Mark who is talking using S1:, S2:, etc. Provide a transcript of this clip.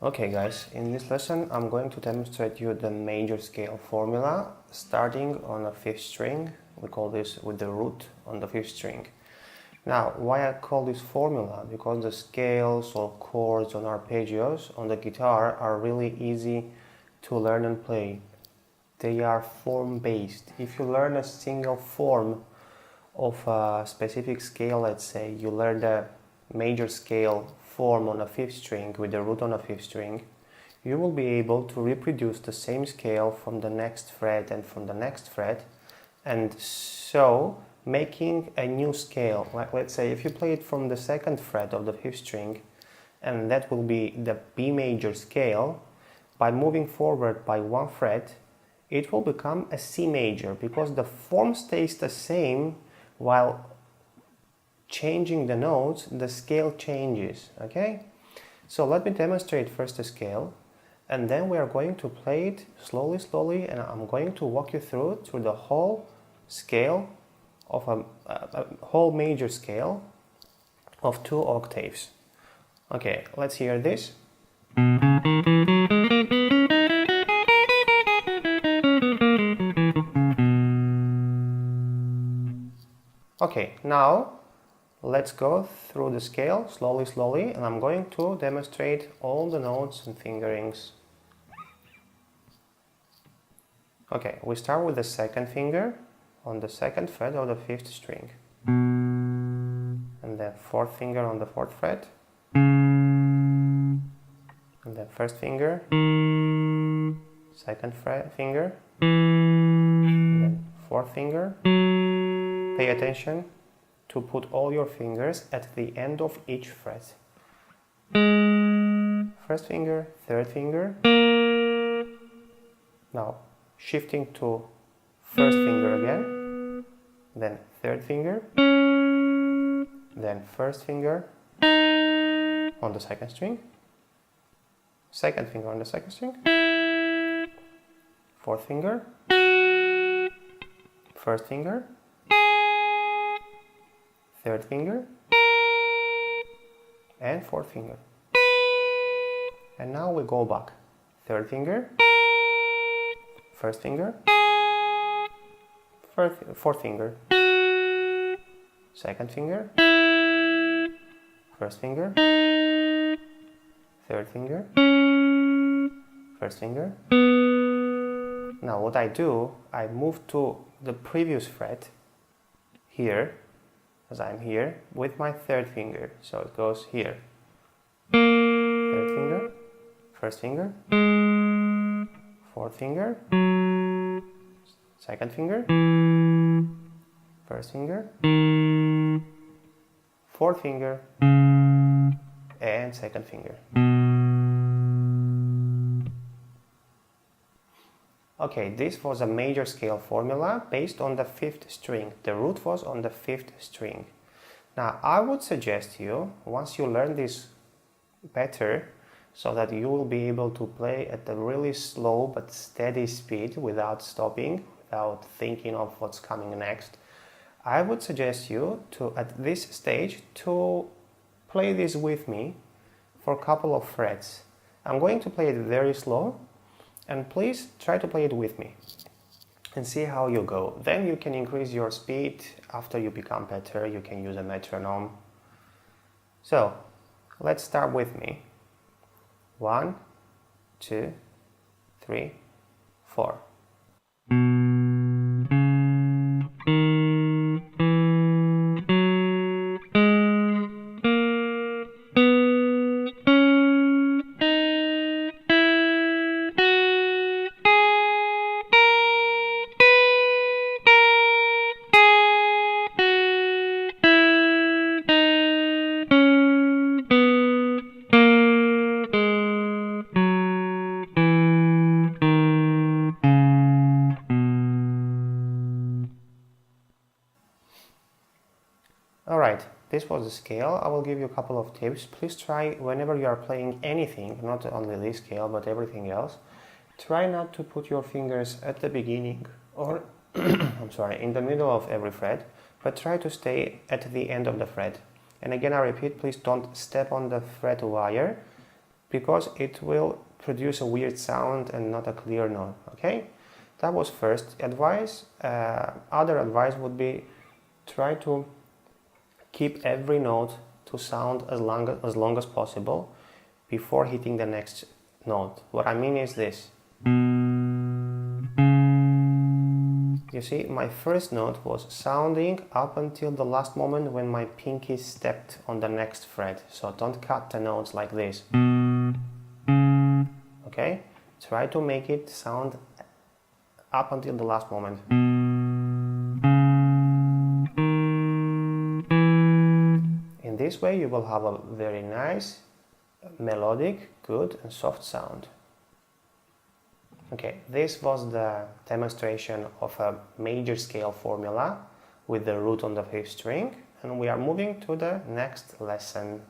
S1: Okay guys, in this lesson I'm going to demonstrate you the major scale formula starting on a fifth string. We call this with the root on the fifth string. Now, why I call this formula? Because the scales or chords on arpeggios on the guitar are really easy to learn and play. They are form based. If you learn a single form of a specific scale, let's say you learn the major scale form on a fifth string with the root on a fifth string, you will be able to reproduce the same scale from the next fret and from the next fret, and so making a new scale. Like, let's say if you play it from the second fret of the fifth string, and that will be the B major scale, by moving forward by one fret it will become a C major, because the form stays the same. While changing the notes, the scale changes. Okay, so let me demonstrate first the scale, and then we are going to play it slowly, and I'm going to walk you through the whole scale of a whole major scale of 2 octaves. Okay, let's hear this. Okay, now let's go through the scale slowly, and I'm going to demonstrate all the notes and fingerings. Okay, we start with the second finger on the second fret of the fifth string, and then fourth finger on the fourth fret, and then first finger, second fret finger, and then fourth finger. Pay attention to put all your fingers at the end of each fret. First finger, third finger. Now shifting to first finger again, then third finger, then first finger on the second string, second finger on the second string, fourth finger, first finger, third finger, and fourth finger. And now we go back. Third finger, first finger, fourth finger, second finger, first finger, third finger, first finger. Now what I do, I move to the previous fret here, as I'm here, with my third finger. So it goes here. Third finger, first finger, fourth finger, second finger, first finger, fourth finger, and second finger. Okay, this was a major scale formula based on the fifth string. The root was on the fifth string. Now, I would suggest you, once you learn this better, so that you will be able to play at a really slow but steady speed without stopping, without thinking of what's coming next, I would suggest you to, at this stage, to play this with me for a couple of frets. I'm going to play it very slow, and please try to play it with me and see how you go. Then you can increase your speed. After you become better, you can use a metronome. So let's start with me. 1, 2, 3, 4. Alright, this was the scale. I will give you a couple of tips. Please try, whenever you are playing anything, not only this scale but everything else, try not to put your fingers at the beginning or I'm sorry, in the middle of every fret, but try to stay at the end of the fret. And again, I repeat, please don't step on the fret wire. because it will produce a weird sound and not a clear note. Okay, that was first advice. Other advice would be try to keep every note to sound as long as possible before hitting the next note. What I mean is this. You see, my first note was sounding up until the last moment when my pinky stepped on the next fret. So don't cut the notes like this. Okay? Try to make it sound up until the last moment. In this way you will have a very nice, melodic, good and soft sound. Okay, this was the demonstration of a major scale formula with the root on the fifth string, and we are moving to the next lesson.